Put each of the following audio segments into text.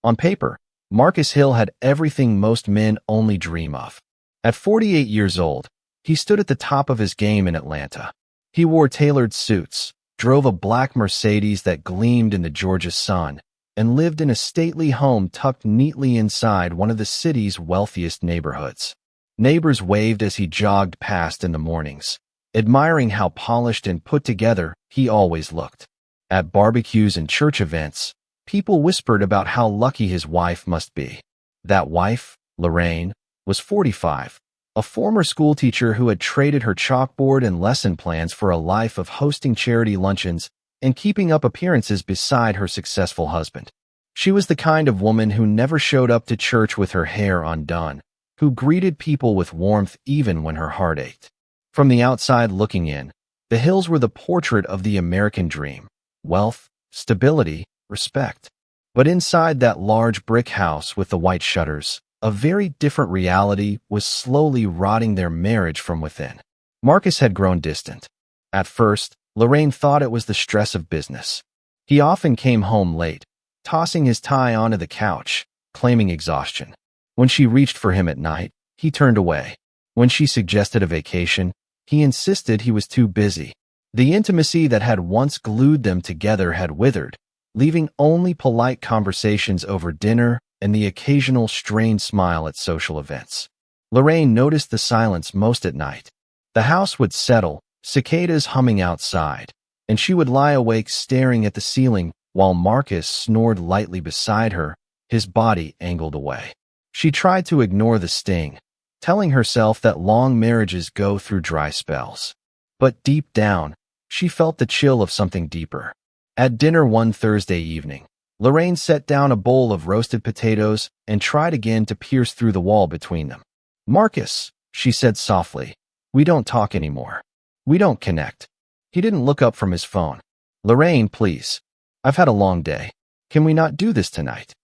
On paper, Marcus Hill had everything most men only dream of. At 48 years old, he stood at the top of his game in Atlanta. He wore tailored suits, drove a black Mercedes that gleamed in the Georgia sun, and lived in a stately home tucked neatly inside one of the city's wealthiest neighborhoods. Neighbors waved as he jogged past in the mornings, admiring how polished and put together he always looked. At barbecues and church events, people whispered about how lucky his wife must be. That wife, Lorraine, was 45, a former schoolteacher who had traded her chalkboard and lesson plans for a life of hosting charity luncheons and keeping up appearances beside her successful husband. She was the kind of woman who never showed up to church with her hair undone, who greeted people with warmth even when her heart ached. From the outside looking in, the Hills were the portrait of the American dream: wealth, stability, respect. But inside that large brick house with the white shutters, a very different reality was slowly rotting their marriage from within. Marcus had grown distant. At first, Lorraine thought it was the stress of business. He often came home late, tossing his tie onto the couch, claiming exhaustion. When she reached for him at night, he turned away. When she suggested a vacation, he insisted he was too busy. The intimacy that had once glued them together had withered, leaving only polite conversations over dinner and the occasional strained smile at social events. Lorraine noticed the silence most at night. The house would settle, cicadas humming outside, and she would lie awake staring at the ceiling while Marcus snored lightly beside her, his body angled away. She tried to ignore the sting, telling herself that long marriages go through dry spells. But deep down, she felt the chill of something deeper. At dinner one Thursday evening, Lorraine set down a bowl of roasted potatoes and tried again to pierce through the wall between them. "Marcus," she said softly, "we don't talk anymore. We don't connect." He didn't look up from his phone. "Lorraine, please. I've had a long day. Can we not do this tonight?"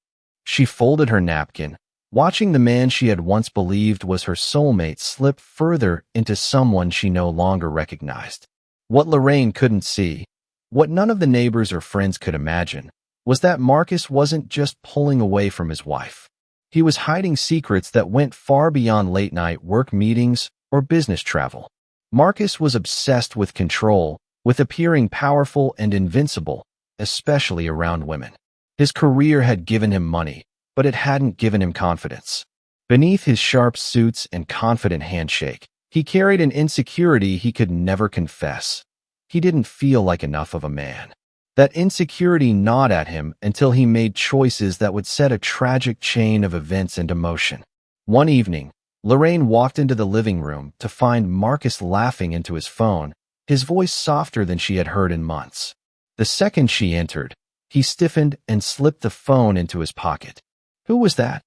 She folded her napkin, watching the man she had once believed was her soulmate slip further into someone she no longer recognized. What Lorraine couldn't see, what none of the neighbors or friends could imagine, was that Marcus wasn't just pulling away from his wife. He was hiding secrets that went far beyond late-night work meetings or business travel. Marcus was obsessed with control, with appearing powerful and invincible, especially around women. His career had given him money, but it hadn't given him confidence. Beneath his sharp suits and confident handshake, he carried an insecurity he could never confess. He didn't feel like enough of a man. That insecurity gnawed at him until he made choices that would set a tragic chain of events into motion. One evening, Lorraine walked into the living room to find Marcus laughing into his phone, his voice softer than she had heard in months. The second she entered, he stiffened and slipped the phone into his pocket. "Who was that?"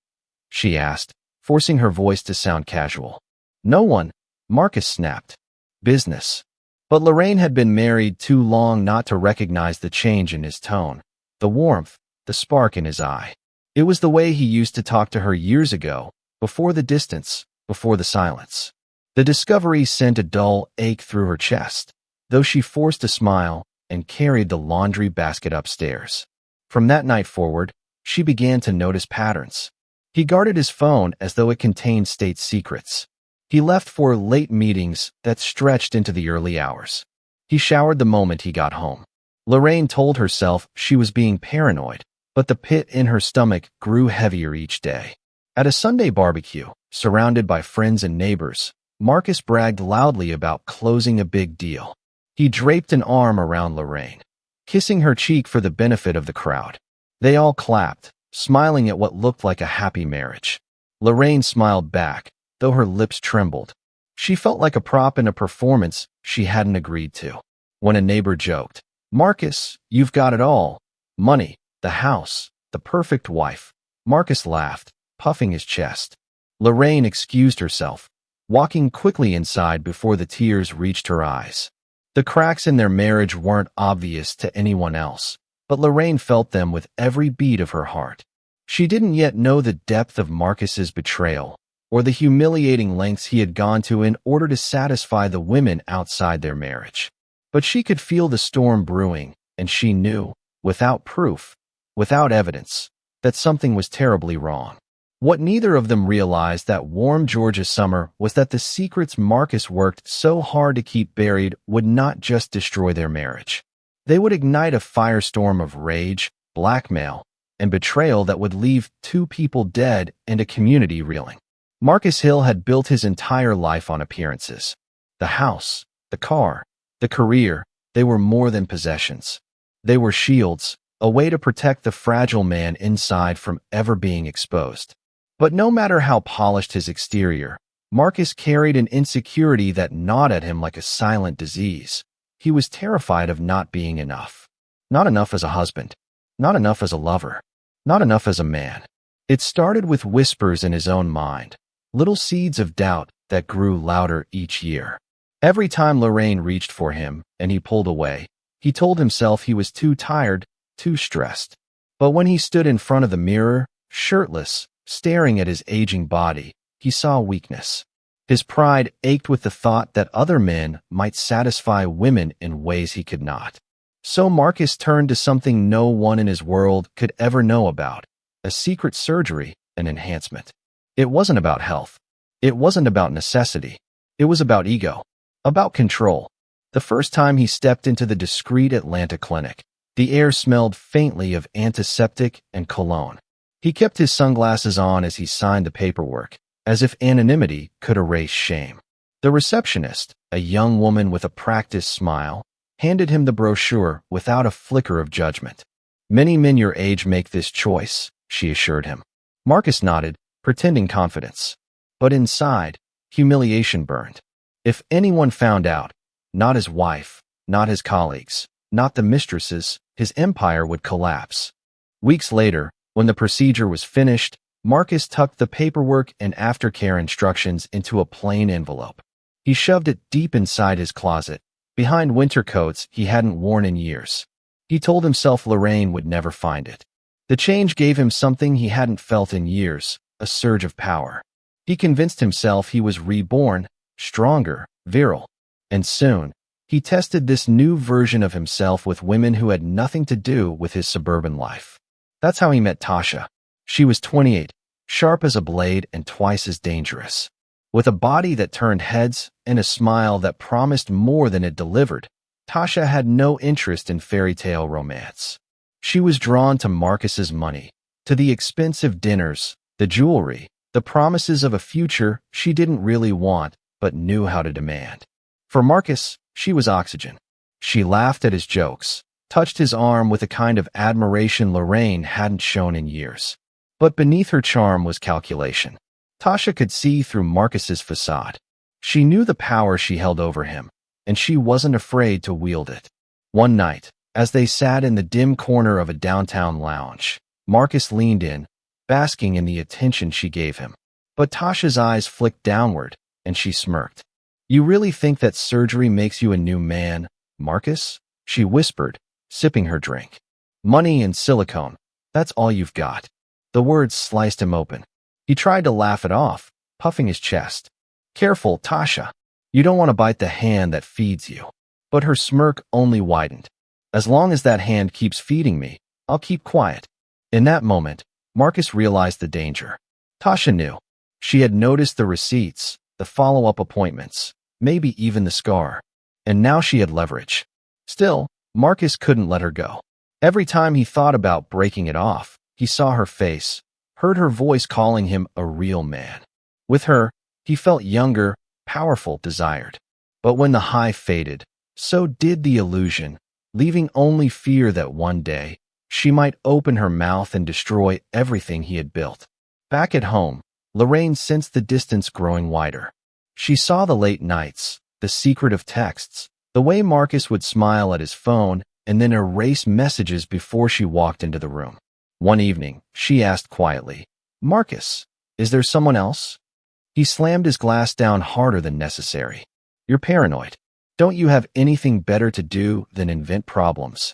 she asked, forcing her voice to sound casual. "No one," Marcus snapped. "Business." But Lorraine had been married too long not to recognize the change in his tone, the warmth, the spark in his eye. It was the way he used to talk to her years ago, before the distance, before the silence. The discovery sent a dull ache through her chest, though she forced a smile and carried the laundry basket upstairs. From that night forward, she began to notice patterns. He guarded his phone as though it contained state secrets. He left for late meetings that stretched into the early hours. He showered the moment he got home. Lorraine told herself she was being paranoid, but the pit in her stomach grew heavier each day. At a Sunday barbecue, surrounded by friends and neighbors, Marcus bragged loudly about closing a big deal. He draped an arm around Lorraine, kissing her cheek for the benefit of the crowd. They all clapped, smiling at what looked like a happy marriage. Lorraine smiled back, though her lips trembled. She felt like a prop in a performance she hadn't agreed to. When a neighbor joked, "Marcus, you've got it all. Money, the house, the perfect wife," Marcus laughed, puffing his chest. Lorraine excused herself, walking quickly inside before the tears reached her eyes. The cracks in their marriage weren't obvious to anyone else, but Lorraine felt them with every beat of her heart. She didn't yet know the depth of Marcus's betrayal, or the humiliating lengths he had gone to in order to satisfy the women outside their marriage. But she could feel the storm brewing, and she knew, without proof, without evidence, that something was terribly wrong. What neither of them realized that warm Georgia summer was that the secrets Marcus worked so hard to keep buried would not just destroy their marriage. They would ignite a firestorm of rage, blackmail, and betrayal that would leave two people dead and a community reeling. Marcus Hill had built his entire life on appearances. The house, the car, the career, they were more than possessions. They were shields, a way to protect the fragile man inside from ever being exposed. But no matter how polished his exterior, Marcus carried an insecurity that gnawed at him like a silent disease. He was terrified of not being enough. Not enough as a husband. Not enough as a lover. Not enough as a man. It started with whispers in his own mind, little seeds of doubt that grew louder each year. Every time Lorraine reached for him and he pulled away, he told himself he was too tired, too stressed. But when he stood in front of the mirror, shirtless, staring at his aging body, he saw weakness. His pride ached with the thought that other men might satisfy women in ways he could not. So Marcus turned to something no one in his world could ever know about, a secret surgery, an enhancement. It wasn't about health. It wasn't about necessity. It was about ego, about control. The first time he stepped into the discreet Atlanta clinic, the air smelled faintly of antiseptic and cologne. He kept his sunglasses on as he signed the paperwork, as if anonymity could erase shame. The receptionist, a young woman with a practiced smile, handed him the brochure without a flicker of judgment. "Many men your age make this choice," she assured him. Marcus nodded, pretending confidence. But inside, humiliation burned. If anyone found out, not his wife, not his colleagues, not the mistresses, his empire would collapse. Weeks later, when the procedure was finished, Marcus tucked the paperwork and aftercare instructions into a plain envelope. He shoved it deep inside his closet, behind winter coats he hadn't worn in years. He told himself Lorraine would never find it. The change gave him something he hadn't felt in years, a surge of power. He convinced himself he was reborn, stronger, virile. And soon, he tested this new version of himself with women who had nothing to do with his suburban life. That's how he met Tasha. She was 28, sharp as a blade and twice as dangerous. With a body that turned heads and a smile that promised more than it delivered, Tasha had no interest in fairy tale romance. She was drawn to Marcus's money, to the expensive dinners, the jewelry, the promises of a future she didn't really want but knew how to demand. For Marcus, she was oxygen. She laughed at his jokes, touched his arm with a kind of admiration Lorraine hadn't shown in years. But beneath her charm was calculation. Tasha could see through Marcus's facade. She knew the power she held over him, and she wasn't afraid to wield it. One night, as they sat in the dim corner of a downtown lounge, Marcus leaned in, basking in the attention she gave him. But Tasha's eyes flicked downward, and she smirked. "You really think that surgery makes you a new man, Marcus?" she whispered, sipping her drink. "Money and silicone, that's all you've got." The words sliced him open. He tried to laugh it off, puffing his chest. "Careful, Tasha. You don't want to bite the hand that feeds you." But her smirk only widened. "As long as that hand keeps feeding me, I'll keep quiet." In that moment, Marcus realized the danger. Tasha knew. She had noticed the receipts, the follow-up appointments, maybe even the scar. And now she had leverage. Still, Marcus couldn't let her go. Every time he thought about breaking it off, he saw her face, heard her voice calling him a real man. With her, he felt younger, powerful, desired. But when the high faded, so did the illusion, leaving only fear that one day, she might open her mouth and destroy everything he had built. Back at home, Lorraine sensed the distance growing wider. She saw the late nights, the secret of texts, the way Marcus would smile at his phone and then erase messages before she walked into the room. One evening, she asked quietly, "Marcus, is there someone else?" He slammed his glass down harder than necessary. "You're paranoid. Don't you have anything better to do than invent problems?"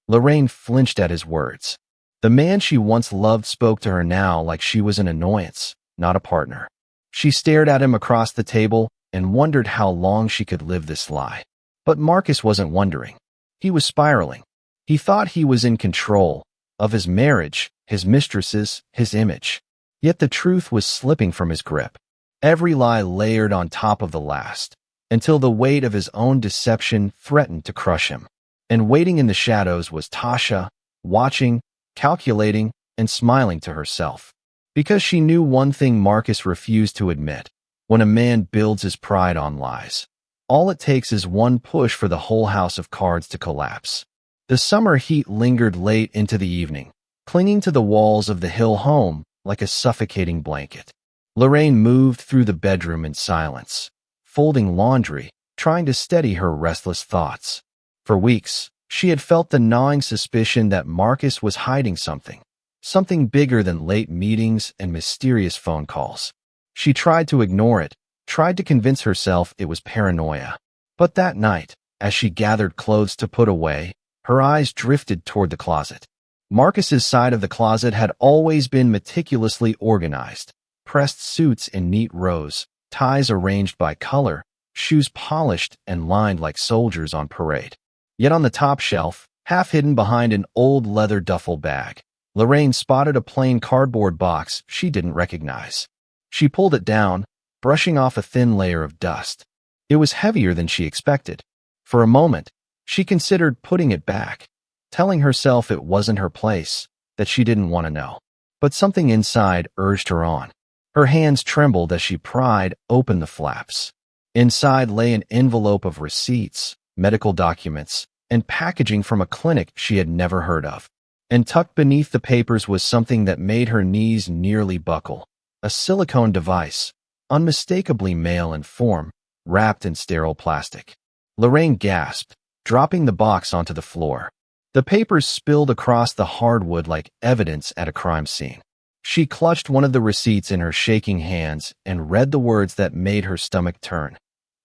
Lorraine flinched at his words. The man she once loved spoke to her now like she was an annoyance, not a partner. She stared at him across the table and wondered how long she could live this lie. But Marcus wasn't wondering. He was spiraling. He thought he was in control, of his marriage, his mistresses, his image. Yet the truth was slipping from his grip. Every lie layered on top of the last, until the weight of his own deception threatened to crush him. And waiting in the shadows was Tasha, watching, calculating, and smiling to herself. Because she knew one thing Marcus refused to admit: when a man builds his pride on lies, all it takes is one push for the whole house of cards to collapse. The summer heat lingered late into the evening, clinging to the walls of the Hill home like a suffocating blanket. Lorraine moved through the bedroom in silence, folding laundry, trying to steady her restless thoughts. For weeks, she had felt the gnawing suspicion that Marcus was hiding something bigger than late meetings and mysterious phone calls. She tried to ignore it, tried to convince herself it was paranoia. But that night, as she gathered clothes to put away, her eyes drifted toward the closet. Marcus's side of the closet had always been meticulously organized: pressed suits in neat rows, ties arranged by color, shoes polished and lined like soldiers on parade. Yet on the top shelf, half hidden behind an old leather duffel bag, Lorraine spotted a plain cardboard box she didn't recognize. She pulled it down, brushing off a thin layer of dust. It was heavier than she expected. For a moment, she considered putting it back, telling herself it wasn't her place, that she didn't want to know. But something inside urged her on. Her hands trembled as she pried open the flaps. Inside lay an envelope of receipts, medical documents, and packaging from a clinic she had never heard of. And tucked beneath the papers was something that made her knees nearly buckle: a silicone device, unmistakably male in form, wrapped in sterile plastic. Lorraine gasped, dropping the box onto the floor. The papers spilled across the hardwood like evidence at a crime scene. She clutched one of the receipts in her shaking hands and read the words that made her stomach turn: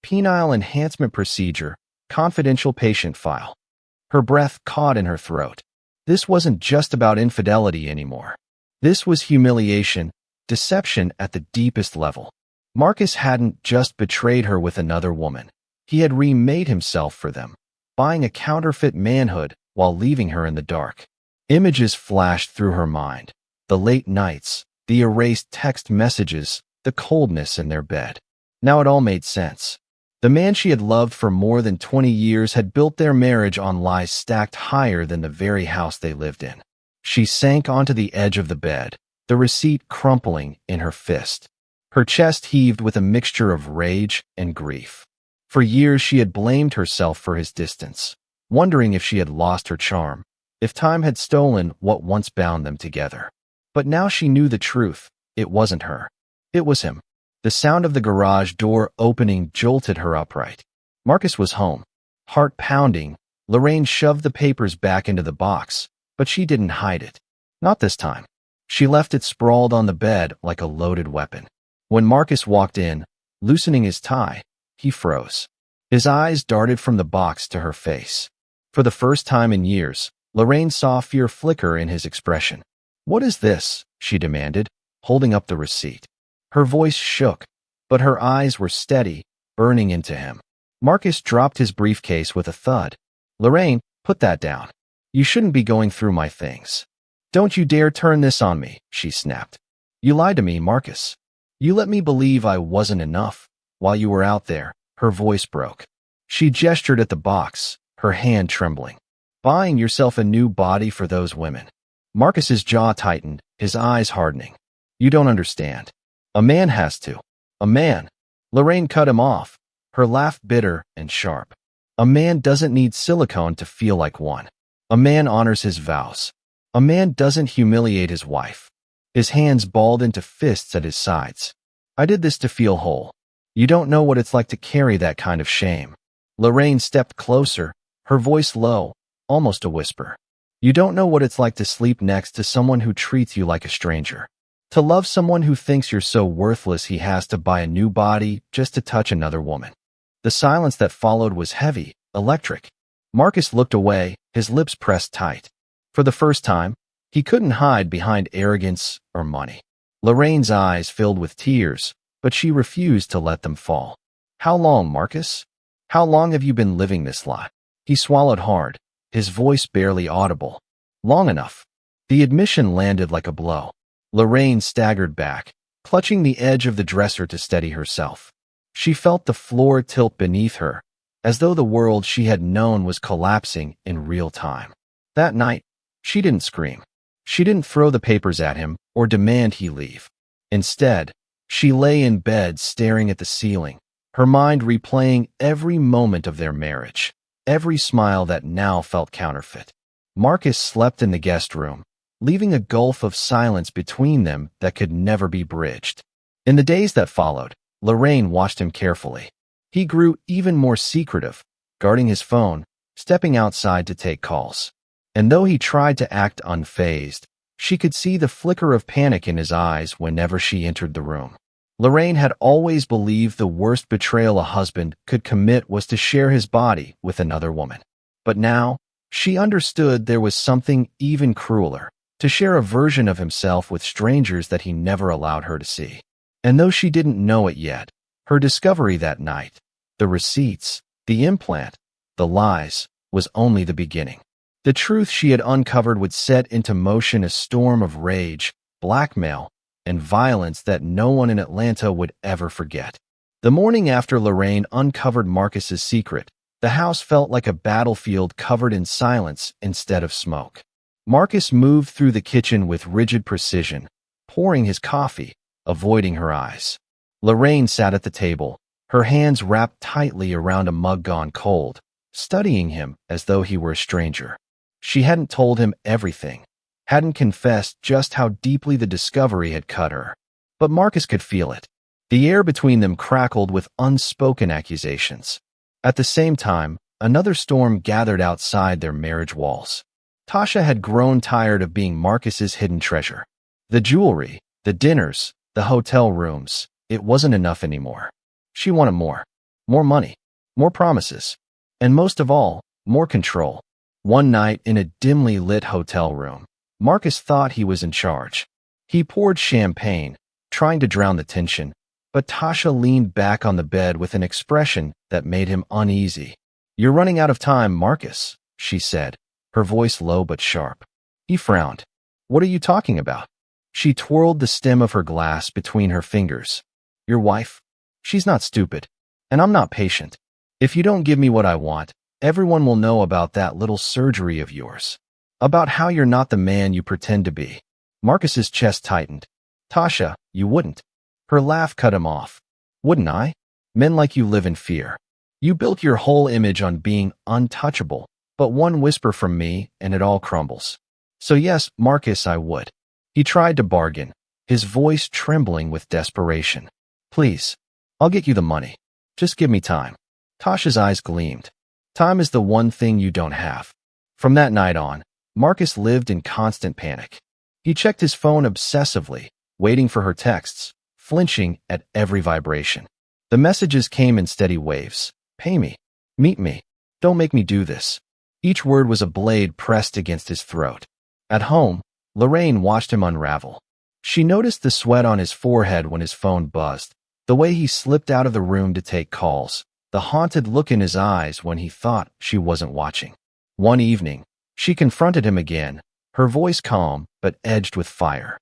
penile enhancement procedure, confidential patient file. Her breath caught in her throat. This wasn't just about infidelity anymore. This was humiliation, deception at the deepest level. Marcus hadn't just betrayed her with another woman. He had remade himself for them, buying a counterfeit manhood while leaving her in the dark. Images flashed through her mind: the late nights, the erased text messages, the coldness in their bed. Now it all made sense. The man she had loved for more than 20 years had built their marriage on lies stacked higher than the very house they lived in. She sank onto the edge of the bed, the receipt crumpling in her fist. Her chest heaved with a mixture of rage and grief. For years she had blamed herself for his distance, wondering if she had lost her charm, if time had stolen what once bound them together. But now she knew the truth: it wasn't her. It was him. The sound of the garage door opening jolted her upright. Marcus was home. Heart pounding, Lorraine shoved the papers back into the box, but she didn't hide it. Not this time. She left it sprawled on the bed like a loaded weapon. When Marcus walked in, loosening his tie, he froze. His eyes darted from the box to her face. For the first time in years, Lorraine saw fear flicker in his expression. "What is this?" she demanded, holding up the receipt. Her voice shook, but her eyes were steady, burning into him. Marcus dropped his briefcase with a thud. "Lorraine, put that down. You shouldn't be going through my things. Don't you dare turn this on me," she snapped. "You lied to me, Marcus. You let me believe I wasn't enough. While you were out there." Her voice broke. She gestured at the box, her hand trembling. "Buying yourself a new body for those women." Marcus's jaw tightened, his eyes hardening. "You don't understand. A man has to. A man." Lorraine cut him off, her laugh bitter and sharp. "A man doesn't need silicone to feel like one. A man honors his vows. A man doesn't humiliate his wife." His hands balled into fists at his sides. "I did this to feel whole. You don't know what it's like to carry that kind of shame." Lorraine stepped closer, her voice low, almost a whisper. "You don't know what it's like to sleep next to someone who treats you like a stranger. To love someone who thinks you're so worthless he has to buy a new body just to touch another woman." The silence that followed was heavy, electric. Marcus looked away, his lips pressed tight. For the first time, he couldn't hide behind arrogance or money. Lorraine's eyes filled with tears, but she refused to let them fall. "How long, Marcus? How long have you been living this lie?" He swallowed hard, his voice barely audible. "Long enough." The admission landed like a blow. Lorraine staggered back, clutching the edge of the dresser to steady herself. She felt the floor tilt beneath her, as though the world she had known was collapsing in real time. That night, she didn't scream. She didn't throw the papers at him or demand he leave. Instead, she lay in bed staring at the ceiling, her mind replaying every moment of their marriage, every smile that now felt counterfeit. Marcus slept in the guest room, leaving a gulf of silence between them that could never be bridged. In the days that followed, Lorraine watched him carefully. He grew even more secretive, guarding his phone, stepping outside to take calls. And though he tried to act unfazed, she could see the flicker of panic in his eyes whenever she entered the room. Lorraine had always believed the worst betrayal a husband could commit was to share his body with another woman. But now, she understood there was something even crueler, to share a version of himself with strangers that he never allowed her to see. And though she didn't know it yet, her discovery that night, the receipts, the implant, the lies, was only the beginning. The truth she had uncovered would set into motion a storm of rage, blackmail, and violence that no one in Atlanta would ever forget. The morning after Lorraine uncovered Marcus's secret, the house felt like a battlefield covered in silence instead of smoke. Marcus moved through the kitchen with rigid precision, pouring his coffee, avoiding her eyes. Lorraine sat at the table, her hands wrapped tightly around a mug gone cold, studying him as though he were a stranger. She hadn't told him everything, hadn't confessed just how deeply the discovery had cut her. But Marcus could feel it. The air between them crackled with unspoken accusations. At the same time, another storm gathered outside their marriage walls. Tasha had grown tired of being Marcus's hidden treasure. The jewelry, the dinners, the hotel rooms, it wasn't enough anymore. She wanted more. More money, more promises, and most of all, more control. One night in a dimly lit hotel room, Marcus thought he was in charge. He poured champagne, trying to drown the tension, but Tasha leaned back on the bed with an expression that made him uneasy. "You're running out of time, Marcus," she said, her voice low but sharp. He frowned. "What are you talking about?" She twirled the stem of her glass between her fingers. "Your wife? She's not stupid, and I'm not patient. If you don't give me what I want, everyone will know about that little surgery of yours. About how you're not the man you pretend to be." Marcus's chest tightened. "Tasha, you wouldn't." Her laugh cut him off. "Wouldn't I? Men like you live in fear. You built your whole image on being untouchable, but one whisper from me and it all crumbles. So yes, Marcus, I would." He tried to bargain, his voice trembling with desperation. "Please, I'll get you the money. Just give me time." Tasha's eyes gleamed. "Time is the one thing you don't have." From that night on, Marcus lived in constant panic. He checked his phone obsessively, waiting for her texts, flinching at every vibration. The messages came in steady waves. "Pay me. Meet me. Don't make me do this." Each word was a blade pressed against his throat. At home, Lorraine watched him unravel. She noticed the sweat on his forehead when his phone buzzed, the way he slipped out of the room to take calls, the haunted look in his eyes when he thought she wasn't watching. One evening, she confronted him again, her voice calm but edged with fire.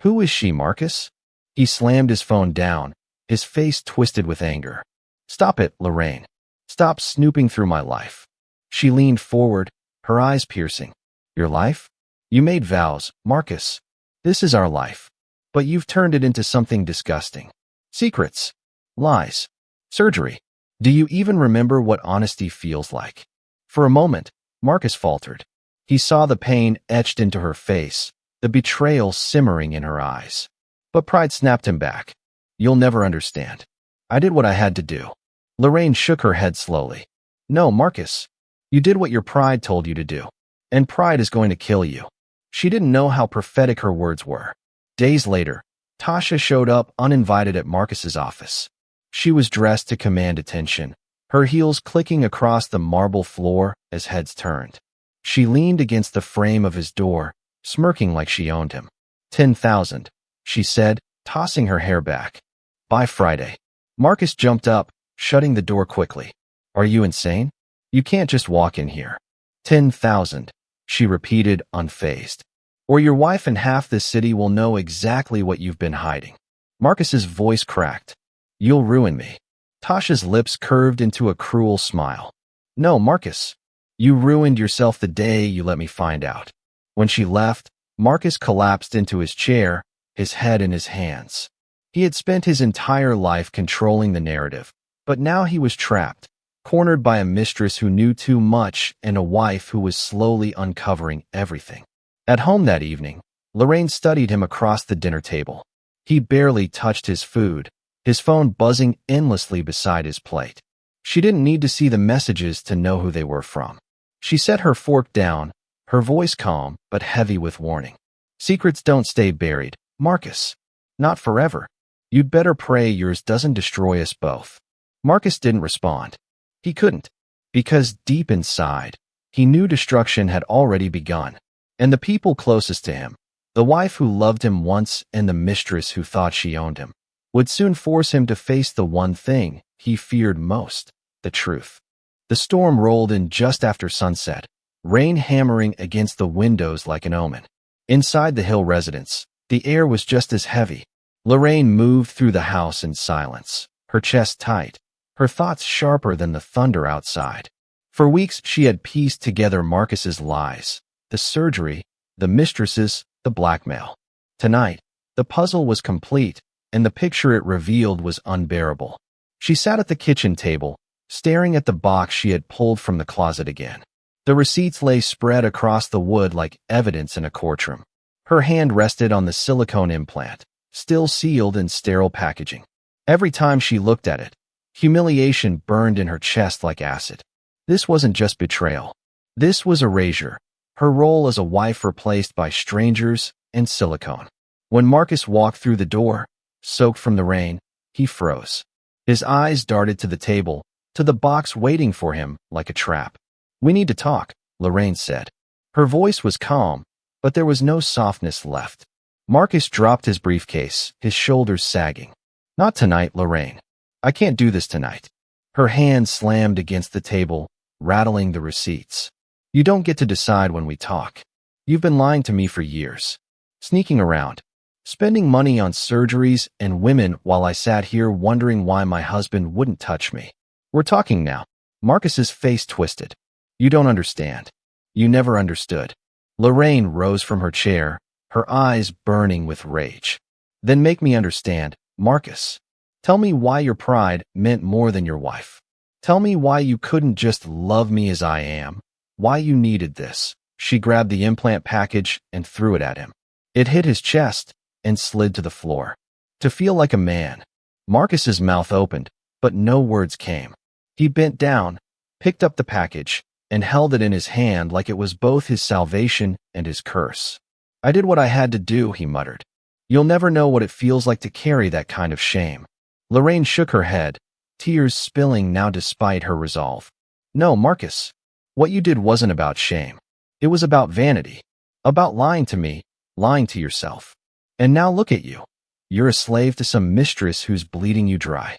"Who is she, Marcus?" He slammed his phone down, his face twisted with anger. "Stop it, Lorraine. Stop snooping through my life." She leaned forward, her eyes piercing. "Your life? You made vows, Marcus. This is our life. But you've turned it into something disgusting. Secrets. Lies. Surgery. Do you even remember what honesty feels like?" For a moment, Marcus faltered. He saw the pain etched into her face, the betrayal simmering in her eyes. But pride snapped him back. "You'll never understand. I did what I had to do." Lorraine shook her head slowly. "No, Marcus. You did what your pride told you to do. And pride is going to kill you." She didn't know how prophetic her words were. Days later, Tasha showed up uninvited at Marcus's office. She was dressed to command attention, her heels clicking across the marble floor as heads turned. She leaned against the frame of his door, smirking like she owned him. 10,000, she said, tossing her hair back. "By Friday." Marcus jumped up, shutting the door quickly. "Are you insane? You can't just walk in here." 10,000, she repeated, unfazed. or your wife and half this city will know exactly what you've been hiding. Marcus's voice cracked. You'll ruin me. Tasha's lips curved into a cruel smile. No, Marcus. You ruined yourself the day you let me find out. When she left, Marcus collapsed into his chair, his head in his hands. He had spent his entire life controlling the narrative, but now he was trapped, cornered by a mistress who knew too much and a wife who was slowly uncovering everything. At home that evening, Lorraine studied him across the dinner table. He barely touched his food, his phone buzzing endlessly beside his plate. She didn't need to see the messages to know who they were from. She set her fork down, her voice calm but heavy with warning. Secrets don't stay buried, Marcus. Not forever. You'd better pray yours doesn't destroy us both. Marcus didn't respond. He couldn't, because deep inside, he knew destruction had already begun. And the people closest to him, the wife who loved him once and the mistress who thought she owned him, would soon force him to face the one thing he feared most, the truth. The storm rolled in just after sunset, rain hammering against the windows like an omen. Inside the Hill residence, the air was just as heavy. Lorraine moved through the house in silence, her chest tight, her thoughts sharper than the thunder outside. For weeks she had pieced together Marcus's lies, the surgery, the mistresses, the blackmail. Tonight, the puzzle was complete, and the picture it revealed was unbearable. She sat at the kitchen table, staring at the box she had pulled from the closet again. The receipts lay spread across the wood like evidence in a courtroom. Her hand rested on the silicone implant, still sealed in sterile packaging. Every time she looked at it, humiliation burned in her chest like acid. This wasn't just betrayal. This was erasure, her role as a wife replaced by strangers and silicone. When Marcus walked through the door, soaked from the rain, he froze. His eyes darted to the table, to the box waiting for him like a trap. We need to talk, Lorraine said. Her voice was calm, but there was no softness left. Marcus dropped his briefcase, his shoulders sagging. Not tonight, Lorraine. I can't do this tonight. Her hand slammed against the table, rattling the receipts. You don't get to decide when we talk. You've been lying to me for years. Sneaking around. Spending money on surgeries and women while I sat here wondering why my husband wouldn't touch me. We're talking now. Marcus's face twisted. You don't understand. You never understood. Lorraine rose from her chair, her eyes burning with rage. Then make me understand, Marcus. Tell me why your pride meant more than your wife. Tell me why you couldn't just love me as I am, why you needed this. She grabbed the implant package and threw it at him. It hit his chest and slid to the floor. To feel like a man. Marcus's mouth opened, but no words came. He bent down, picked up the package, and held it in his hand like it was both his salvation and his curse. I did what I had to do, he muttered. You'll never know what it feels like to carry that kind of shame. Lorraine shook her head, tears spilling now despite her resolve. No, Marcus. What you did wasn't about shame. It was about vanity. About lying to me, lying to yourself. And now look at you. You're a slave to some mistress who's bleeding you dry.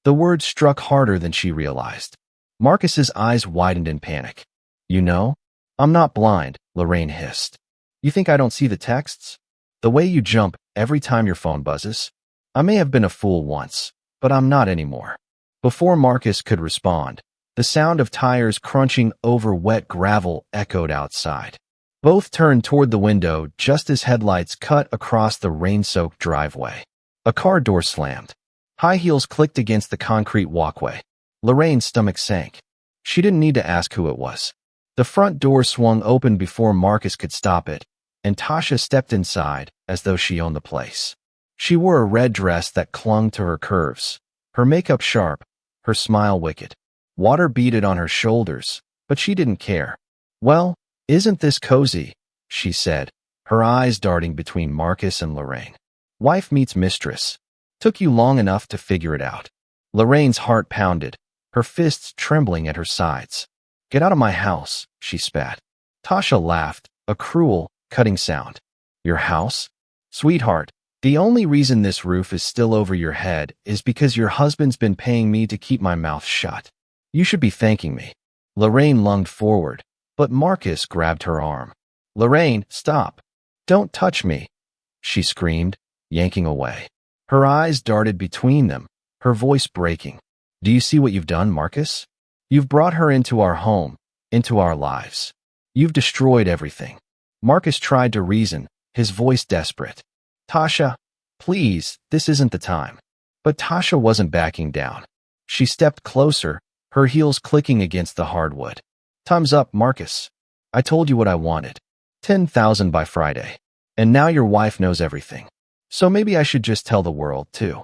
The words struck harder than she realized. Marcus's eyes widened in panic. You know? I'm not blind, Lorraine hissed. You think I don't see the texts? The way you jump every time your phone buzzes? I may have been a fool once, but I'm not anymore. Before Marcus could respond, the sound of tires crunching over wet gravel echoed outside. Both turned toward the window just as headlights cut across the rain-soaked driveway. A car door slammed. High heels clicked against the concrete walkway. Lorraine's stomach sank. She didn't need to ask who it was. The front door swung open before Marcus could stop it, and Tasha stepped inside as though she owned the place. She wore a red dress that clung to her curves, her makeup sharp, her smile wicked. Water beaded on her shoulders, but she didn't care. Well, isn't this cozy? She said, her eyes darting between Marcus and Lorraine. Wife meets mistress. Took you long enough to figure it out. Lorraine's heart pounded, her fists trembling at her sides. Get out of my house, she spat. Tasha laughed, a cruel, cutting sound. Your house? Sweetheart, the only reason this roof is still over your head is because your husband's been paying me to keep my mouth shut. You should be thanking me. Lorraine lunged forward, but Marcus grabbed her arm. Lorraine, stop. Don't touch me, she screamed, yanking away. Her eyes darted between them, her voice breaking. Do you see what you've done, Marcus? You've brought her into our home, into our lives. You've destroyed everything. Marcus tried to reason, his voice desperate. Tasha, please, this isn't the time. But Tasha wasn't backing down. She stepped closer, her heels clicking against the hardwood. Time's up, Marcus. I told you what I wanted. 10,000 by Friday. And now your wife knows everything. So maybe I should just tell the world, too.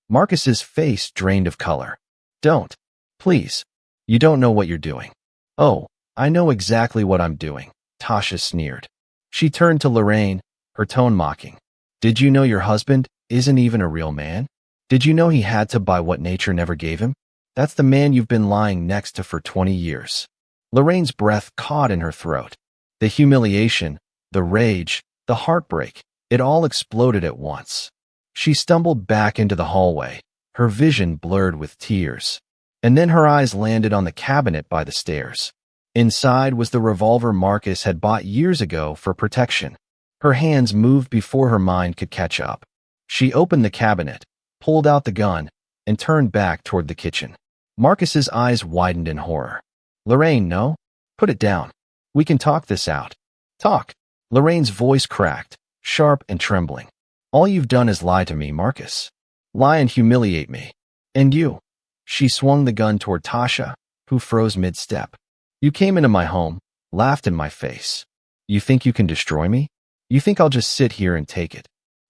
Marcus's face drained of color. Don't. Please. You don't know what you're doing. Oh, I know exactly what I'm doing, Tasha sneered. She turned to Lorraine, her tone mocking. Did you know your husband isn't even a real man? Did you know he had to buy what nature never gave him? That's the man you've been lying next to for 20 years. Lorraine's breath caught in her throat. The humiliation, the rage, the heartbreak, it all exploded at once. She stumbled back into the hallway, her vision blurred with tears. And then her eyes landed on the cabinet by the stairs. Inside was the revolver Marcus had bought years ago for protection. Her hands moved before her mind could catch up. She opened the cabinet, pulled out the gun, and turned back toward the kitchen. Marcus's eyes widened in horror. Lorraine, no. Put it down. We can talk this out. Talk. Lorraine's voice cracked, sharp and trembling. All you've done is lie to me, Marcus. Lie and humiliate me. And you. She swung the gun toward Tasha, who froze mid-step. You came into my home, laughed in my face. You think you can destroy me? You think I'll just sit here and take it?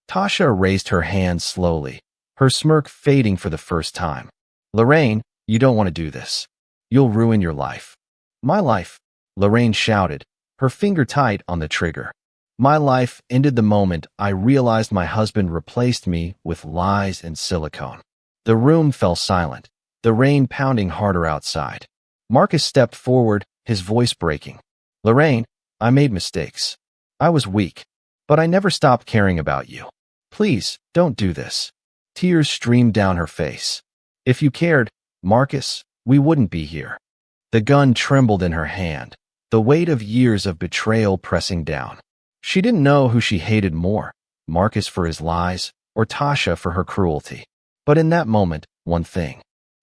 Tasha raised her hand slowly, her smirk fading for the first time. Lorraine, you don't want to do this. You'll ruin your life. My life, Lorraine shouted, her finger tight on the trigger. My life ended the moment I realized my husband replaced me with lies and silicone. The room fell silent, the rain pounding harder outside. Marcus stepped forward, his voice breaking. Lorraine, I made mistakes. I was weak, but I never stopped caring about you. Please, don't do this. Tears streamed down her face. If you cared, Marcus, we wouldn't be here. The gun trembled in her hand, the weight of years of betrayal pressing down. She didn't know who she hated more, Marcus for his lies, or Tasha for her cruelty. But in that moment, one thing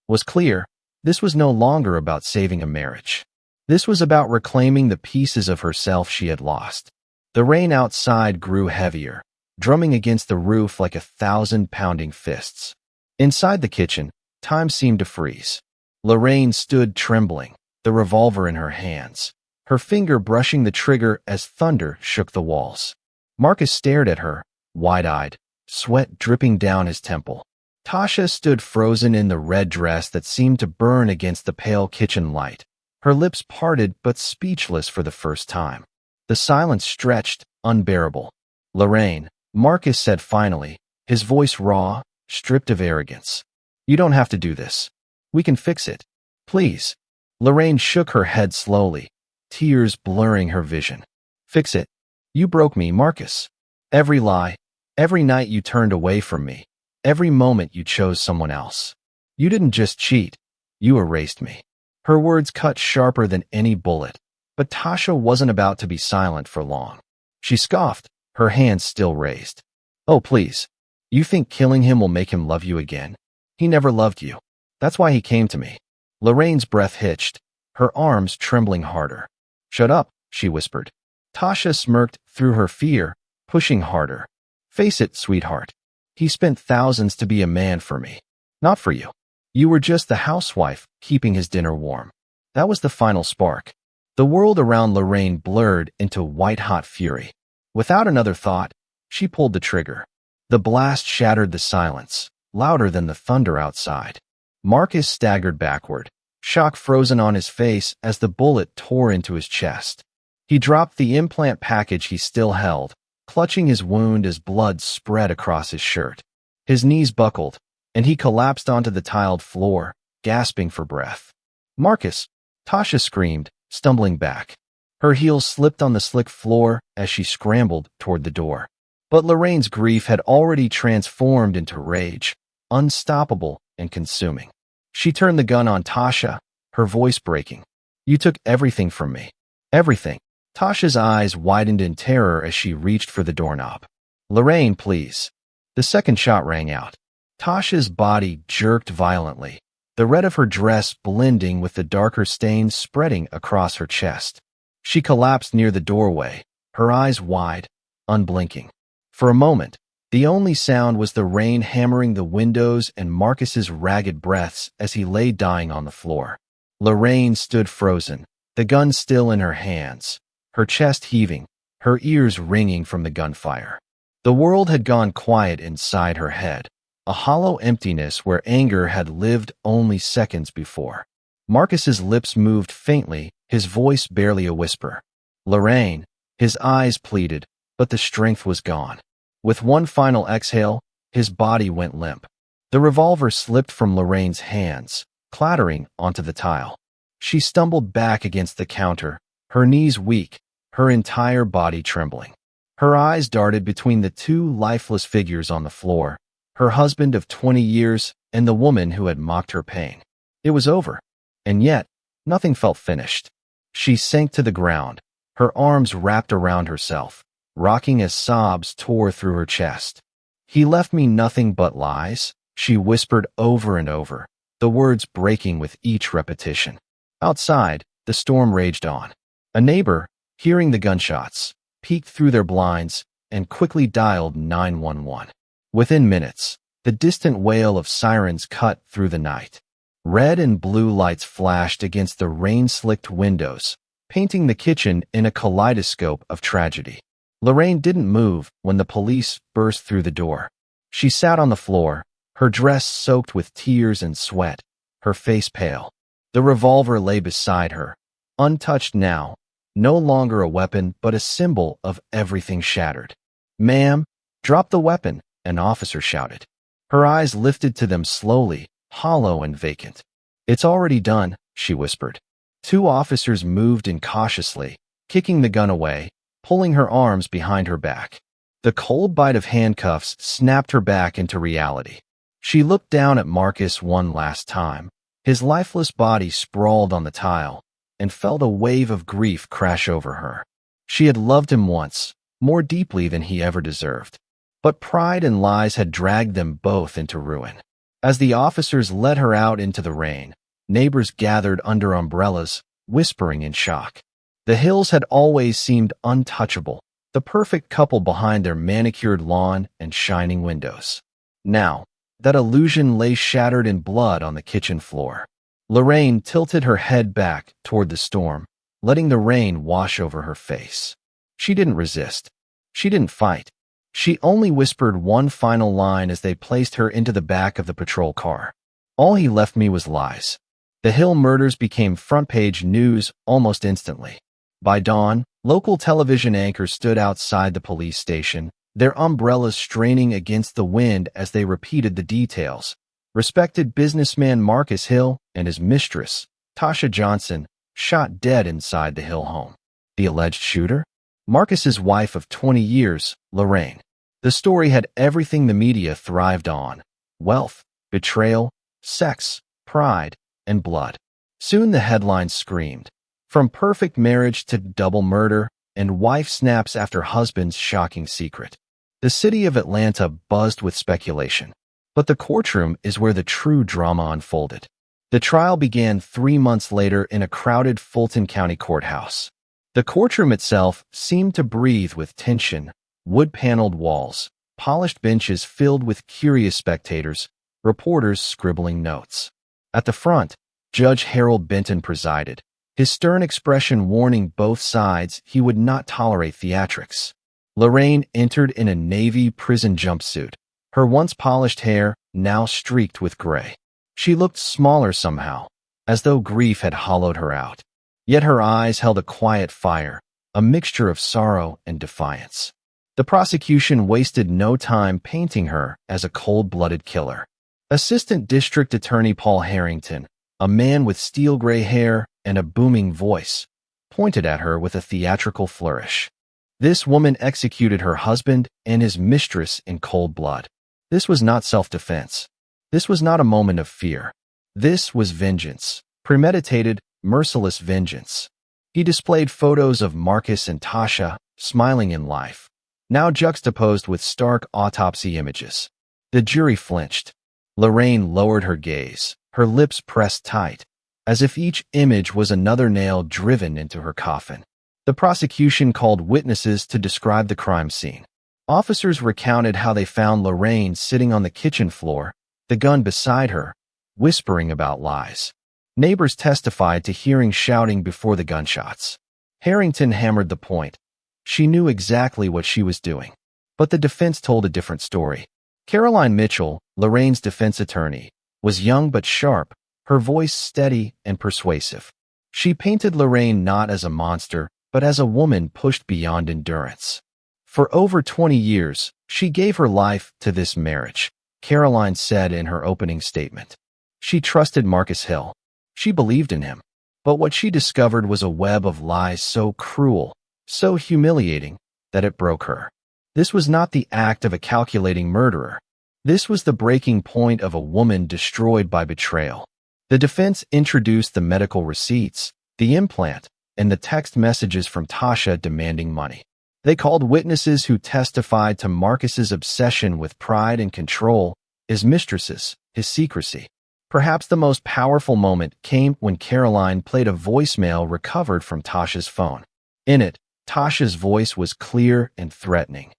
was clear. This was no longer about saving a marriage. This was about reclaiming the pieces of herself she had lost. The rain outside grew heavier, drumming against the roof like 1,000 pounding fists. Inside the kitchen, time seemed to freeze. Lorraine stood trembling, the revolver in her hands, her finger brushing the trigger as thunder shook the walls. Marcus stared at her, wide-eyed, sweat dripping down his temple. Tasha stood frozen in the red dress that seemed to burn against the pale kitchen light, her lips parted but speechless for the first time. The silence stretched, unbearable. Lorraine, Marcus said finally, his voice raw, stripped of arrogance. You don't have to do this. We can fix it. Please. Lorraine shook her head slowly, tears blurring her vision. Fix it. You broke me, Marcus. Every lie, every night you turned away from me, every moment you chose someone else. You didn't just cheat, you erased me. Her words cut sharper than any bullet, but Tasha wasn't about to be silent for long. She scoffed, her hands still raised. Oh, please. You think killing him will make him love you again? He never loved you. That's why he came to me. Lorraine's breath hitched, her arms trembling harder. Shut up, she whispered. Tasha smirked through her fear, pushing harder. Face it, sweetheart. He spent thousands to be a man for me. Not for you. You were just the housewife, keeping his dinner warm. That was the final spark. The world around Lorraine blurred into white-hot fury. Without another thought, she pulled the trigger. The blast shattered the silence, louder than the thunder outside. Marcus staggered backward, shock frozen on his face as the bullet tore into his chest. He dropped the implant package he still held, clutching his wound as blood spread across his shirt. His knees buckled, and he collapsed onto the tiled floor, gasping for breath. Marcus! Tasha screamed, stumbling back. Her heels slipped on the slick floor as she scrambled toward the door. But Lorraine's grief had already transformed into rage, unstoppable and consuming. She turned the gun on Tasha, her voice breaking. You took everything from me. Everything. Tasha's eyes widened in terror as she reached for the doorknob. "Lorraine, please." The second shot rang out. Tasha's body jerked violently, the red of her dress blending with the darker stains spreading across her chest. She collapsed near the doorway, her eyes wide, unblinking. For a moment, the only sound was the rain hammering the windows and Marcus's ragged breaths as he lay dying on the floor. Lorraine stood frozen, the gun still in her hands, her chest heaving, her ears ringing from the gunfire. The world had gone quiet inside her head, a hollow emptiness where anger had lived only seconds before. Marcus's lips moved faintly, his voice barely a whisper. "Lorraine," his eyes pleaded, but the strength was gone. With one final exhale, his body went limp. The revolver slipped from Lorraine's hands, clattering onto the tile. She stumbled back against the counter, her knees weak, her entire body trembling. Her eyes darted between the two lifeless figures on the floor, her husband of 20 years and the woman who had mocked her pain. It was over, and yet nothing felt finished. She sank to the ground, her arms wrapped around herself, rocking as sobs tore through her chest. "He left me nothing but lies," she whispered over and over, the words breaking with each repetition. Outside, the storm raged on. A neighbor, hearing the gunshots, peeked through their blinds and quickly dialed 911. Within minutes, the distant wail of sirens cut through the night. Red and blue lights flashed against the rain-slicked windows, painting the kitchen in a kaleidoscope of tragedy. Lorraine didn't move when the police burst through the door. She sat on the floor, her dress soaked with tears and sweat, her face pale. The revolver lay beside her, untouched now, no longer a weapon but a symbol of everything shattered. "Ma'am, drop the weapon," an officer shouted. Her eyes lifted to them slowly, hollow and vacant. "It's already done," she whispered. Two officers moved in cautiously, kicking the gun away, pulling her arms behind her back. The cold bite of handcuffs snapped her back into reality. She looked down at Marcus one last time, his lifeless body sprawled on the tile, and felt a wave of grief crash over her. She had loved him once, more deeply than he ever deserved. But pride and lies had dragged them both into ruin. As the officers led her out into the rain, neighbors gathered under umbrellas, whispering in shock. The Hills had always seemed untouchable, the perfect couple behind their manicured lawn and shining windows. Now, that illusion lay shattered in blood on the kitchen floor. Lorraine tilted her head back toward the storm, letting the rain wash over her face. She didn't resist. She didn't fight. She only whispered one final line as they placed her into the back of the patrol car. "All he left me was lies." The Hill murders became front-page news almost instantly. By dawn, local television anchors stood outside the police station, their umbrellas straining against the wind as they repeated the details. Respected businessman Marcus Hill and his mistress, Tasha Johnson, shot dead inside the Hill home. The alleged shooter? Marcus's wife of 20 years, Lorraine. The story had everything the media thrived on: wealth, betrayal, sex, pride, and blood. Soon the headlines screamed. From perfect marriage to double murder, and wife snaps after husband's shocking secret. The city of Atlanta buzzed with speculation. But the courtroom is where the true drama unfolded. The trial began 3 months later in a crowded Fulton County courthouse. The courtroom itself seemed to breathe with tension, wood-paneled walls, polished benches filled with curious spectators, reporters scribbling notes. At the front, Judge Harold Benton presided, his stern expression warning both sides he would not tolerate theatrics. Lorraine entered in a navy prison jumpsuit, her once polished hair now streaked with gray. She looked smaller somehow, as though grief had hollowed her out. Yet her eyes held a quiet fire, a mixture of sorrow and defiance. The prosecution wasted no time painting her as a cold-blooded killer. Assistant District Attorney Paul Harrington, a man with steel gray hair and a booming voice, pointed at her with a theatrical flourish. This woman executed her husband and his mistress in cold blood. This was not self-defense. This was not a moment of fear. This was vengeance, premeditated, merciless vengeance. He displayed photos of Marcus and Tasha, smiling in life, now juxtaposed with stark autopsy images. The jury flinched. Lorraine lowered her gaze, her lips pressed tight, as if each image was another nail driven into her coffin. The prosecution called witnesses to describe the crime scene. Officers recounted how they found Lorraine sitting on the kitchen floor, the gun beside her, whispering about lies. Neighbors testified to hearing shouting before the gunshots. Harrington hammered the point. She knew exactly what she was doing. But the defense told a different story. Caroline Mitchell, Lorraine's defense attorney, was young but sharp, her voice steady and persuasive. She painted Lorraine not as a monster, but as a woman pushed beyond endurance. For over 20 years, she gave her life to this marriage, Caroline said in her opening statement. She trusted Marcus Hill. She believed in him. But what she discovered was a web of lies so cruel, so humiliating, that it broke her. This was not the act of a calculating murderer. This was the breaking point of a woman destroyed by betrayal. The defense introduced the medical receipts, the implant, and the text messages from Tasha demanding money. They called witnesses who testified to Marcus's obsession with pride and control, his mistresses, his secrecy. Perhaps the most powerful moment came when Caroline played a voicemail recovered from Tasha's phone. In it, Tasha's voice was clear and threatening.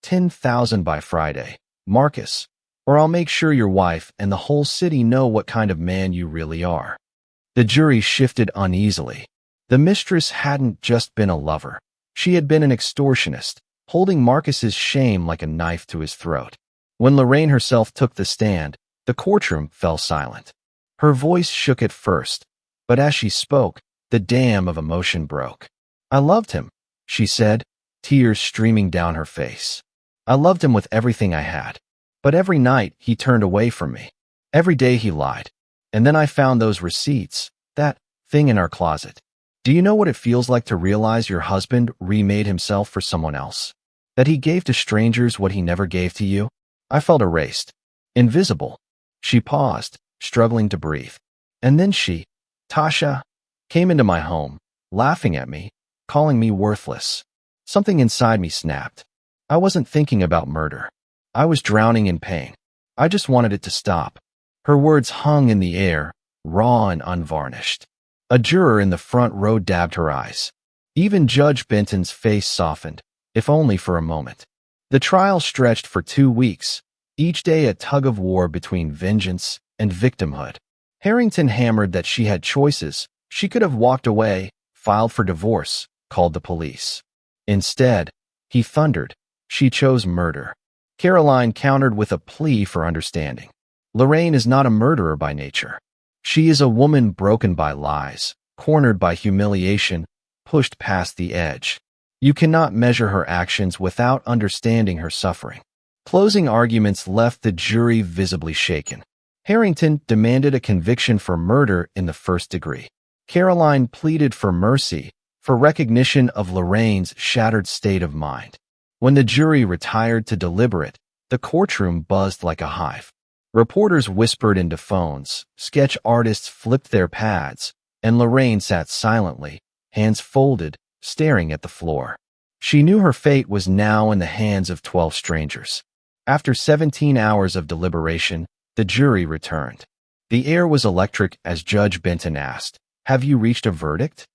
10,000 by Friday, Marcus, or I'll make sure your wife and the whole city know what kind of man you really are. The jury shifted uneasily. The mistress hadn't just been a lover. She had been an extortionist, holding Marcus's shame like a knife to his throat. When Lorraine herself took the stand, the courtroom fell silent. Her voice shook at first, but as she spoke, the dam of emotion broke. I loved him, she said, tears streaming down her face. I loved him with everything I had. But every night he turned away from me. Every day he lied. And then I found those receipts, that thing in our closet. Do you know what it feels like to realize your husband remade himself for someone else? That he gave to strangers what he never gave to you? I felt erased. Invisible. She paused, struggling to breathe. And then she, Tasha, came into my home, laughing at me, calling me worthless. Something inside me snapped. I wasn't thinking about murder. I was drowning in pain. I just wanted it to stop. Her words hung in the air, raw and unvarnished. A juror in the front row dabbed her eyes. Even Judge Benton's face softened, if only for a moment. The trial stretched for 2 weeks, each day a tug-of-war between vengeance and victimhood. Harrington hammered that she had choices. She could have walked away, filed for divorce, called the police. Instead, he thundered, she chose murder. Caroline countered with a plea for understanding. Lorraine is not a murderer by nature. She is a woman broken by lies, cornered by humiliation, pushed past the edge. You cannot measure her actions without understanding her suffering. Closing arguments left the jury visibly shaken. Harrington demanded a conviction for murder in the first degree. Caroline pleaded for mercy, for recognition of Lorraine's shattered state of mind. When the jury retired to deliberate, the courtroom buzzed like a hive. Reporters whispered into phones, sketch artists flipped their pads, and Lorraine sat silently, hands folded, staring at the floor. She knew her fate was now in the hands of 12 strangers. After 17 hours of deliberation, the jury returned. The air was electric as Judge Benton asked, "Have you reached a verdict?"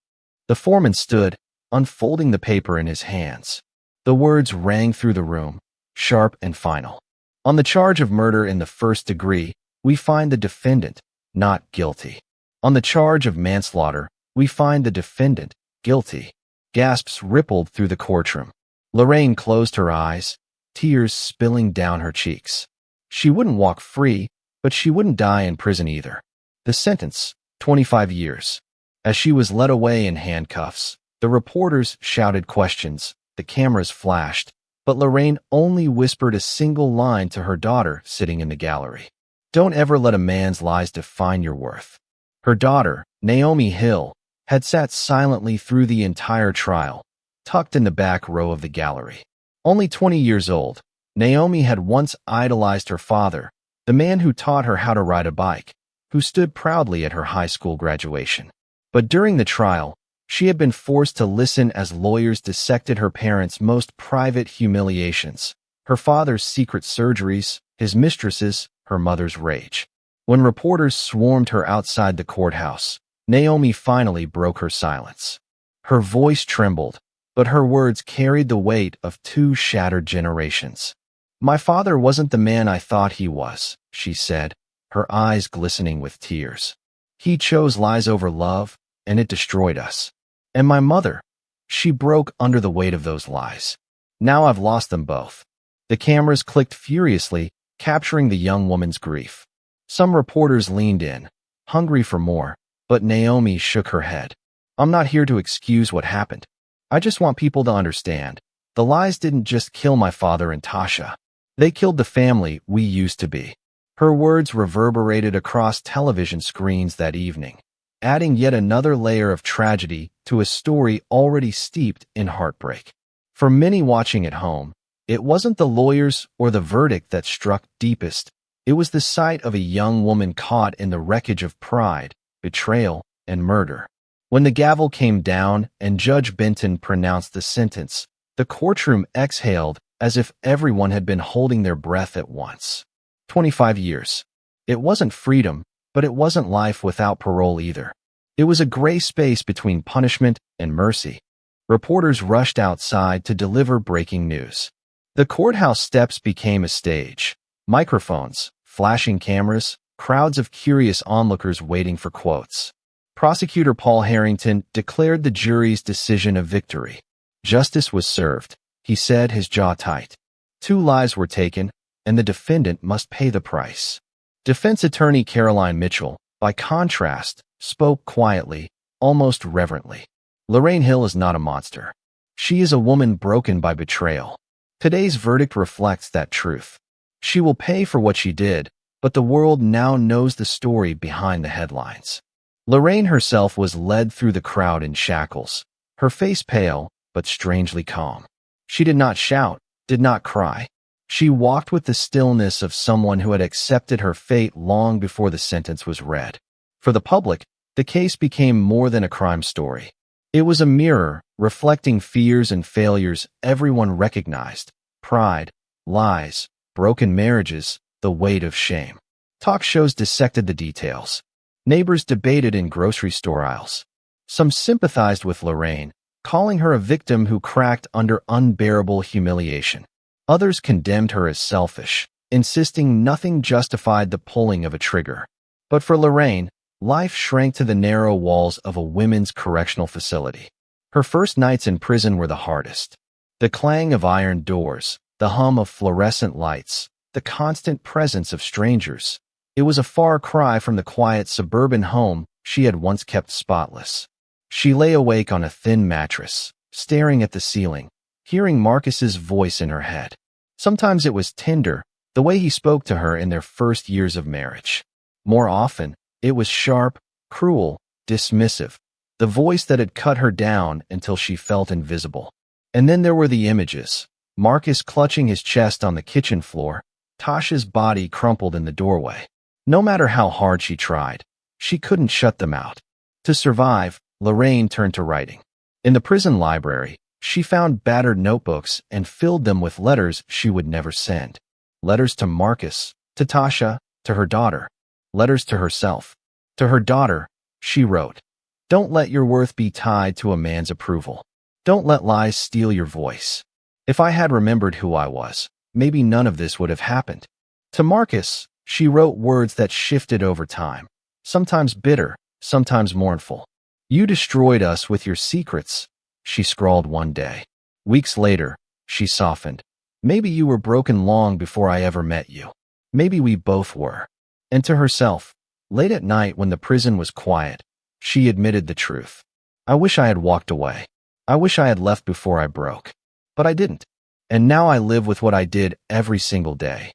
The foreman stood, unfolding the paper in his hands. The words rang through the room, sharp and final. On the charge of murder in the first degree, we find the defendant not guilty. On the charge of manslaughter, we find the defendant guilty. Gasps rippled through the courtroom. Lorraine closed her eyes, tears spilling down her cheeks. She wouldn't walk free, but she wouldn't die in prison either. The sentence, 25 years. As she was led away in handcuffs, the reporters shouted questions, the cameras flashed, but Lorraine only whispered a single line to her daughter sitting in the gallery. Don't ever let a man's lies define your worth. Her daughter, Naomi Hill, had sat silently through the entire trial, tucked in the back row of the gallery. Only 20 years old, Naomi had once idolized her father, the man who taught her how to ride a bike, who stood proudly at her high school graduation. But during the trial, She had been forced to listen as lawyers dissected her parents' most private humiliations, her father's secret surgeries, his mistresses, her mother's rage. When reporters swarmed her outside the courthouse, Naomi finally broke her silence. Her voice trembled, but her words carried the weight of two shattered generations. "My father wasn't the man I thought he was," she said, her eyes glistening with tears. "He chose lies over love, and it destroyed us. And my mother, she broke under the weight of those lies. Now I've lost them both." The cameras clicked furiously, capturing the young woman's grief. Some reporters leaned in, hungry for more, but Naomi shook her head. "I'm not here to excuse what happened. I just want people to understand. The lies didn't just kill my father and Tasha. They killed the family we used to be." Her words reverberated across television screens that evening, adding yet another layer of tragedy to a story already steeped in heartbreak. For many watching at home, it wasn't the lawyers or the verdict that struck deepest. It was the sight of a young woman caught in the wreckage of pride, betrayal, and murder. When the gavel came down and Judge Benton pronounced the sentence, the courtroom exhaled as if everyone had been holding their breath at once. 25 years. It wasn't freedom, but it wasn't life without parole either. It was a gray space between punishment and mercy. Reporters rushed outside to deliver breaking news. The courthouse steps became a stage. Microphones, flashing cameras, crowds of curious onlookers waiting for quotes. Prosecutor Paul Harrington declared the jury's decision a victory. Justice was served, he said, his jaw tight. Two lives were taken, and the defendant must pay the price. Defense attorney Caroline Mitchell, by contrast, spoke quietly, almost reverently. "Lorraine Hill is not a monster. She is a woman broken by betrayal. Today's verdict reflects that truth. She will pay for what she did, but the world now knows the story behind the headlines." Lorraine herself was led through the crowd in shackles, her face pale, but strangely calm. She did not shout, did not cry. She walked with the stillness of someone who had accepted her fate long before the sentence was read. For the public, the case became more than a crime story. It was a mirror, reflecting fears and failures everyone recognized: pride, lies, broken marriages, the weight of shame. Talk shows dissected the details. Neighbors debated in grocery store aisles. Some sympathized with Lorraine, calling her a victim who cracked under unbearable humiliation. Others condemned her as selfish, insisting nothing justified the pulling of a trigger. But for Lorraine, life shrank to the narrow walls of a women's correctional facility. Her first nights in prison were the hardest. The clang of iron doors, the hum of fluorescent lights, the constant presence of strangers. It was a far cry from the quiet suburban home she had once kept spotless. She lay awake on a thin mattress, staring at the ceiling, hearing Marcus's voice in her head. Sometimes it was tender, the way he spoke to her in their first years of marriage. More often, it was sharp, cruel, dismissive, the voice that had cut her down until she felt invisible. And then there were the images: Marcus clutching his chest on the kitchen floor, Tasha's body crumpled in the doorway. No matter how hard she tried, she couldn't shut them out. To survive, Lorraine turned to writing. In the prison library, she found battered notebooks and filled them with letters she would never send. Letters to Marcus, to Tasha, to her daughter. Letters to herself. To her daughter, she wrote, "Don't let your worth be tied to a man's approval. Don't let lies steal your voice. If I had remembered who I was, maybe none of this would have happened." To Marcus, she wrote words that shifted over time, sometimes bitter, sometimes mournful. "You destroyed us with your secrets," she scrawled one day. Weeks later, she softened. "Maybe you were broken long before I ever met you. Maybe we both were." And to herself, late at night when the prison was quiet, she admitted the truth. "I wish I had walked away. I wish I had left before I broke. But I didn't. And now I live with what I did every single day."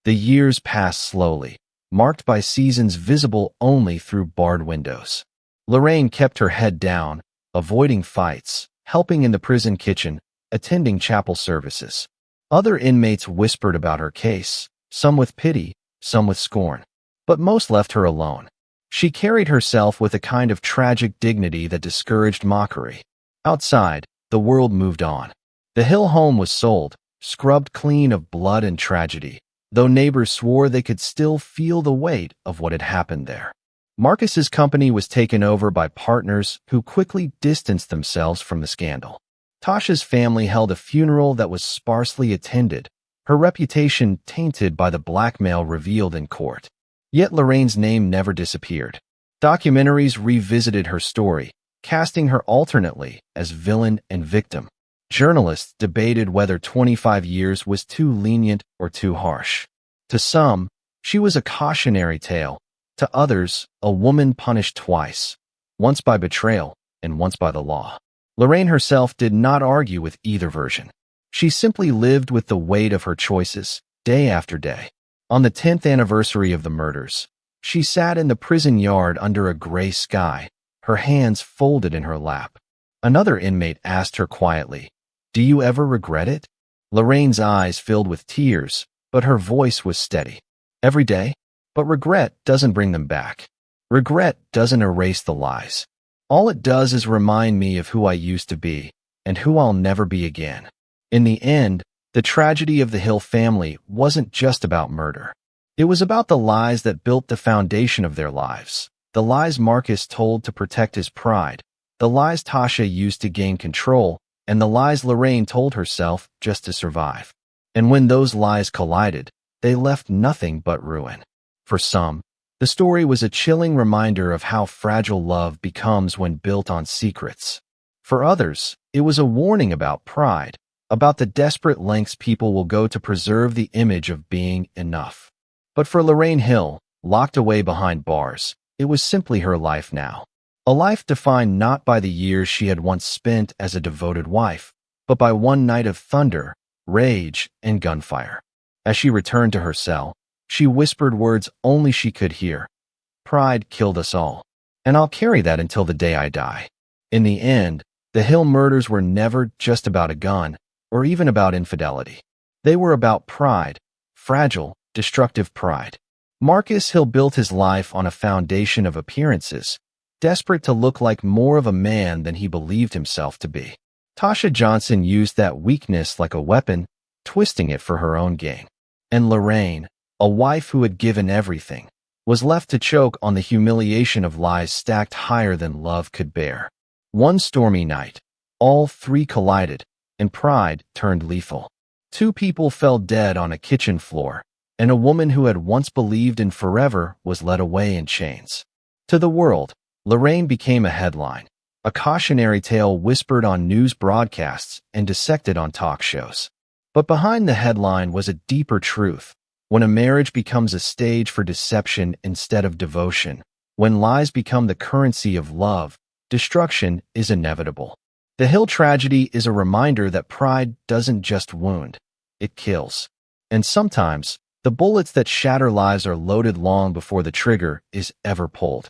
The years passed slowly, marked by seasons visible only through barred windows. Lorraine kept her head down, avoiding fights, helping in the prison kitchen, attending chapel services. Other inmates whispered about her case, some with pity, some with scorn. But most left her alone. She carried herself with a kind of tragic dignity that discouraged mockery. Outside, the world moved on. The Hill home was sold, scrubbed clean of blood and tragedy, though neighbors swore they could still feel the weight of what had happened there. Marcus's company was taken over by partners who quickly distanced themselves from the scandal. Tasha's family held a funeral that was sparsely attended, her reputation tainted by the blackmail revealed in court. Yet Lorraine's name never disappeared. Documentaries revisited her story, casting her alternately as villain and victim. Journalists debated whether 25 years was too lenient or too harsh. To some, she was a cautionary tale. To others, a woman punished twice, once by betrayal and once by the law. Lorraine herself did not argue with either version. She simply lived with the weight of her choices, day after day. On the 10th anniversary of the murders, she sat in the prison yard under a gray sky, her hands folded in her lap. Another inmate asked her quietly, "Do you ever regret it?" Lorraine's eyes filled with tears, but her voice was steady. "Every day, but regret doesn't bring them back. Regret doesn't erase the lies. All it does is remind me of who I used to be and who I'll never be again." In the end, the tragedy of the Hill family wasn't just about murder. It was about the lies that built the foundation of their lives, the lies Marcus told to protect his pride, the lies Tasha used to gain control, and the lies Lorraine told herself just to survive. And when those lies collided, they left nothing but ruin. For some, the story was a chilling reminder of how fragile love becomes when built on secrets. For others, it was a warning about pride, about the desperate lengths people will go to preserve the image of being enough. But for Lorraine Hill, locked away behind bars, it was simply her life now. A life defined not by the years she had once spent as a devoted wife, but by one night of thunder, rage, and gunfire. As she returned to her cell, she whispered words only she could hear. "Pride killed us all, and I'll carry that until the day I die." In the end, the Hill murders were never just about a gun, or even about infidelity. They were about pride, fragile, destructive pride. Marcus Hill built his life on a foundation of appearances, desperate to look like more of a man than he believed himself to be. Tasha Johnson used that weakness like a weapon, twisting it for her own gain. And Lorraine, a wife who had given everything, was left to choke on the humiliation of lies stacked higher than love could bear. One stormy night, all three collided, and pride turned lethal. Two people fell dead on a kitchen floor, and a woman who had once believed in forever was led away in chains. To the world, Lorraine became a headline, a cautionary tale whispered on news broadcasts and dissected on talk shows. But behind the headline was a deeper truth. When a marriage becomes a stage for deception instead of devotion, when lies become the currency of love, destruction is inevitable. The Hill tragedy is a reminder that pride doesn't just wound, it kills. And sometimes, the bullets that shatter lives are loaded long before the trigger is ever pulled.